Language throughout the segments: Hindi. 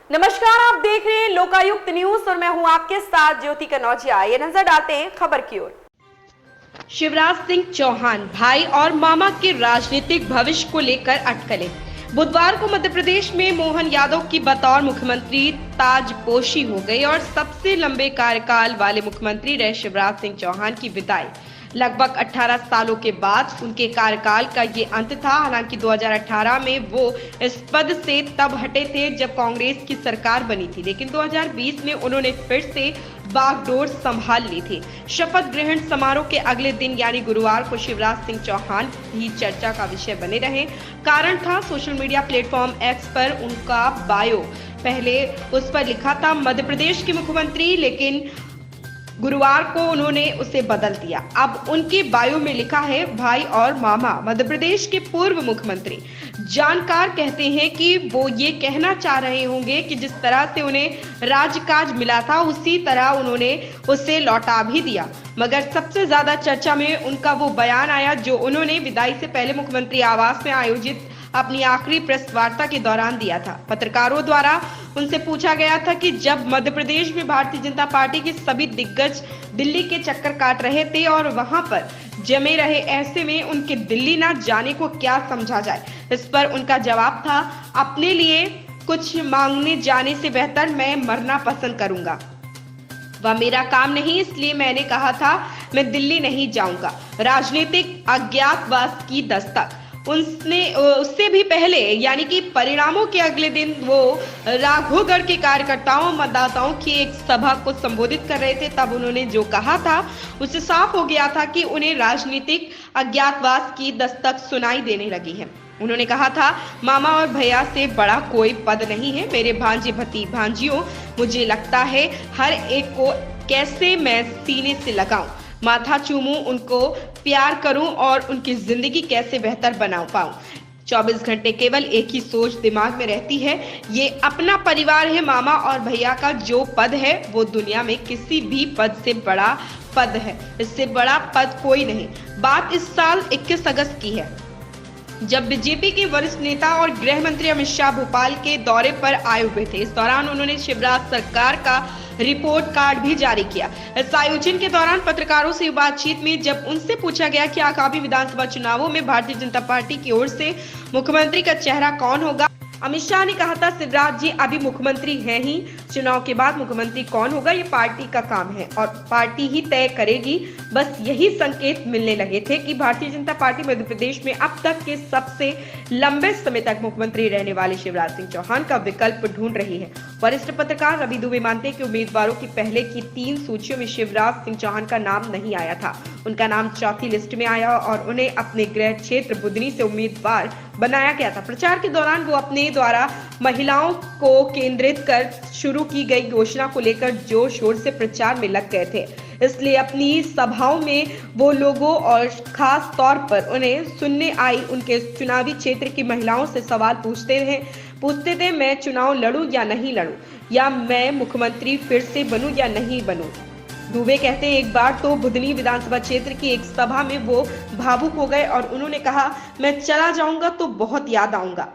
नमस्कार, आप देख रहे हैं लोकायुक्त न्यूज और मैं हूं आपके साथ ज्योति कनौजिया। ये नजर डालते हैं खबर की ओर। शिवराज सिंह चौहान भाई और मामा के राजनीतिक भविष्य को लेकर अटकलें। बुधवार को मध्य प्रदेश में मोहन यादव की बतौर मुख्यमंत्री ताजपोशी हो गई और सबसे लंबे कार्यकाल वाले मुख्यमंत्री रहे शिवराज सिंह चौहान की विदाई लगभग 18 सालों के बाद उनके कार्यकाल का ये अंत था। हालांकि 2018 में वो इस पद से तब हटे थे जब कांग्रेस की सरकार बनी थी, लेकिन 2020 में उन्होंने फिर से बागडोर संभाल ली थी। शपथ ग्रहण समारोह के अगले दिन यानी गुरुवार को शिवराज सिंह चौहान ही चर्चा का विषय बने रहे। कारण था सोशल मीडिया प्लेटफॉर्म एक्स पर उनका बायो। पहले उस पर लिखा था मध्य प्रदेश के मुख्यमंत्री, लेकिन गुरुवार को उन्होंने उसे बदल दिया। अब उनके बायो में लिखा है भाई और मामा, मध्य प्रदेश के पूर्व मुख्यमंत्री। जानकार कहते हैं कि वो ये कहना चाह रहे होंगे कि जिस तरह से उन्हें राजकाज मिला था उसी तरह उन्होंने उसे लौटा भी दिया। मगर सबसे ज्यादा चर्चा में उनका वो बयान आया जो उन्होंने विदाई से पहले मुख्यमंत्री आवास में आयोजित अपनी आखिरी प्रेस वार्ता के दौरान दिया था। पत्रकारों द्वारा उनसे पूछा गया था कि जब मध्य प्रदेश में भारतीय जनता पार्टी के सभी दिग्गज दिल्ली के चक्कर काट रहे थे और वहां पर जमे रहे, ऐसे में उनके दिल्ली ना जाने को क्या समझा जाए। इस पर उनका जवाब था, अपने लिए कुछ मांगने जाने से बेहतर मैं मरना पसंद करूंगा। वह मेरा काम नहीं, इसलिए मैंने कहा था मैं दिल्ली नहीं जाऊंगा। राजनीतिक अज्ञातवास की दस्तक। उससे भी पहले यानी कि परिणामों के अगले दिन वो राघोगढ़ के कार्यकर्ताओं मतदाताओं की एक सभा को संबोधित कर रहे थे। तब उन्होंने जो कहा था उससे साफ हो गया था कि उन्हें राजनीतिक अज्ञातवास की दस्तक सुनाई देने लगी है। उन्होंने कहा था, मामा और भैया से बड़ा कोई पद नहीं है। मेरे भांजे भांजियों, मुझे लगता है हर एक को कैसे मैं सीने से लगाऊं, माथा चूमूं, उनको प्यार करूं और उनकी जिंदगी कैसे बेहतर बना पाऊं। 24 घंटे केवल एक ही सोच दिमाग में रहती है, ये अपना परिवार है। मामा और भैया का जो पद है वो दुनिया में किसी भी पद से बड़ा पद है, इससे बड़ा पद कोई नहीं। बात इस साल 21 अगस्त की है जब बीजेपी के वरिष्ठ नेता और गृह मंत्री अमित शाह भोपाल के दौरे पर आए हुए थे। इस दौरान उन्होंने शिवराज सरकार का रिपोर्ट कार्ड भी जारी किया। इस आयोजन के दौरान पत्रकारों से बातचीत में जब उनसे पूछा गया कि आगामी विधानसभा चुनावों में भारतीय जनता पार्टी की ओर से मुख्यमंत्री का चेहरा कौन होगा, अमित शाह ने कहा था, शिवराज जी अभी मुख्यमंत्री हैं ही, चुनाव के बाद मुख्यमंत्री कौन होगा ये पार्टी का काम है और पार्टी ही तय करेगी। बस यही संकेत मिलने लगे थे कि भारतीय जनता पार्टी मध्य प्रदेश में अब तक के सबसे लंबे समय तक मुख्यमंत्री रहने वाले शिवराज सिंह चौहान का विकल्प ढूंढ रही है। वरिष्ठ पत्रकार रवि दुबे मानते हैं कि उम्मीदवारों की पहले की 3 सूचियों में शिवराज सिंह चौहान का नाम नहीं आया था। उनका नाम चौथी लिस्ट में आया और उन्हें अपने गृह क्षेत्र बुधनी से उम्मीदवार बनाया गया था। प्रचार के दौरान वो अपने द्वारा महिलाओं को केंद्रित कर शुरू की गई योजना को लेकर जोर शोर से प्रचार में लग गए थे। इसलिए अपनी सभाओं में वो लोगों और खास तौर पर उन्हें सुनने आई उनके चुनावी क्षेत्र की महिलाओं से सवाल पूछते थे, मैं चुनाव लड़ूं या नहीं लड़ूं, या मैं मुख्यमंत्री फिर से बनूं या नहीं बनूं। दुबे कहते हैं, एक बार तो बुधनी विधानसभा क्षेत्र की एक सभा में वो भावुक हो गए और उन्होंने कहा, मैं चला जाऊंगा तो बहुत याद आऊंगा।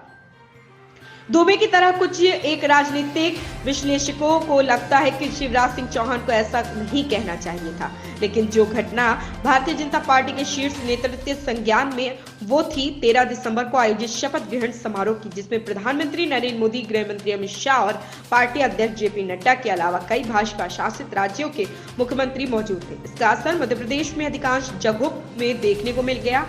दुबे की तरह कुछ एक राजनीतिक विश्लेषकों को लगता है कि शिवराज सिंह चौहान को ऐसा नहीं कहना चाहिए था, लेकिन जो घटना भारतीय जनता पार्टी के शीर्ष नेतृत्व संज्ञान में वो थी 13 दिसंबर को आयोजित शपथ ग्रहण समारोह की, जिसमें प्रधानमंत्री नरेंद्र मोदी, गृह मंत्री अमित शाह और पार्टी अध्यक्ष जेपी नड्डा के अलावा कई भाजपा शासित राज्यों के मुख्यमंत्री मौजूद थे। इसका असर मध्य प्रदेश में अधिकांश जगहों में देखने को मिल गया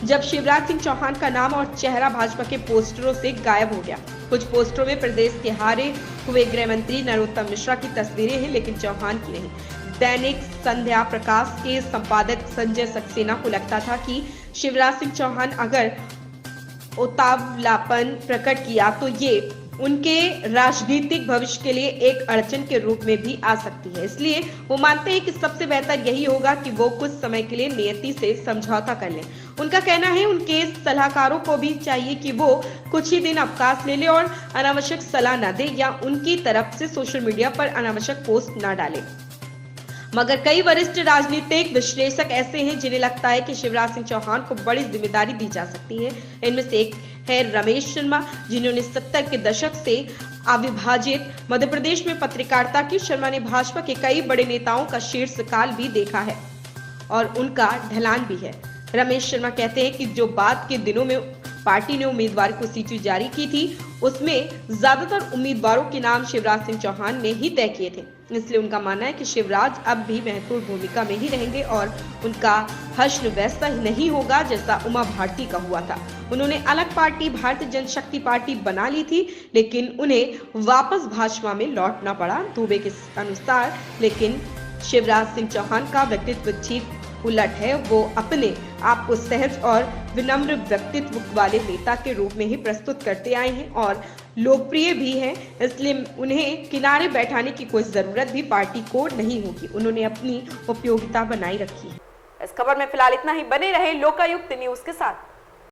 जब शिवराज सिंह चौहान का नाम और चेहरा भाजपा के पोस्टरों से गायब हो गया। कुछ पोस्टरों में प्रदेश के हारे हुए गृह मंत्री नरोत्तम मिश्रा की तस्वीरें हैं, लेकिन चौहान की नहीं। दैनिक संध्या प्रकाश के संपादक संजय सक्सेना को लगता था कि शिवराज सिंह चौहान अगर उतावलापन प्रकट किया तो ये उनके राजनीतिक भविष्य के लिए एक अड़चन के रूप में भी आ सकती है। इसलिए वो मानते हैं कि सबसे बेहतर यही होगा कि वो कुछ समय के लिए नियति से समझौता कर लें। उनका कहना है उनके सलाहकारों को भी चाहिए कि वो कुछ ही दिन अवकाश ले ले और अनावश्यक सलाह न दे या उनकी तरफ से सोशल मीडिया पर अनावश्यक पोस्ट न डाले। मगर कई वरिष्ठ राजनीतिक विश्लेषक ऐसे हैं जिन्हें लगता है कि शिवराज सिंह चौहान को बड़ी जिम्मेदारी दी जा सकती है। इनमें से एक है रमेश शर्मा, जिन्होंने 70 के दशक से अविभाजित मध्य प्रदेश में पत्रकारिता की। शर्मा ने भाजपा के कई बड़े नेताओं का शीर्षकाल भी देखा है और उनका ढलान भी है। रमेश शर्मा कहते हैं कि जो बात के दिनों में पार्टी ने उम्मीदवार को सूची जारी की थी, उसमें ज्यादातर उम्मीदवारों के नाम शिवराज सिंह चौहान ने ही तय किए थे। इसलिए उनका मानना है कि शिवराज अब भी महत्वपूर्ण भूमिका में ही रहेंगे और उनका हश्र वैसा ही नहीं होगा जैसा उमा भारती का हुआ था। उन्होंने अलग पार्टी भारतीय जनशक्ति पार्टी बना ली थी, लेकिन उन्हें वापस भाजपा में लौटना पड़ा दुबे के अनुसार। लेकिन शिवराज सिंह चौहान का व्यक्तित्व ठीक उलट है। वो अपने आप को सहज और विनम्र व्यक्तित्व वाले नेता के रूप में ही प्रस्तुत करते आए हैं और लोकप्रिय भी हैं, इसलिए उन्हें किनारे बैठाने की कोई जरूरत भी पार्टी को नहीं होगी। उन्होंने अपनी उपयोगिता बनाई रखी है। इस खबर में फिलहाल इतना ही। बने रहे लोकायुक्त न्यूज के साथ।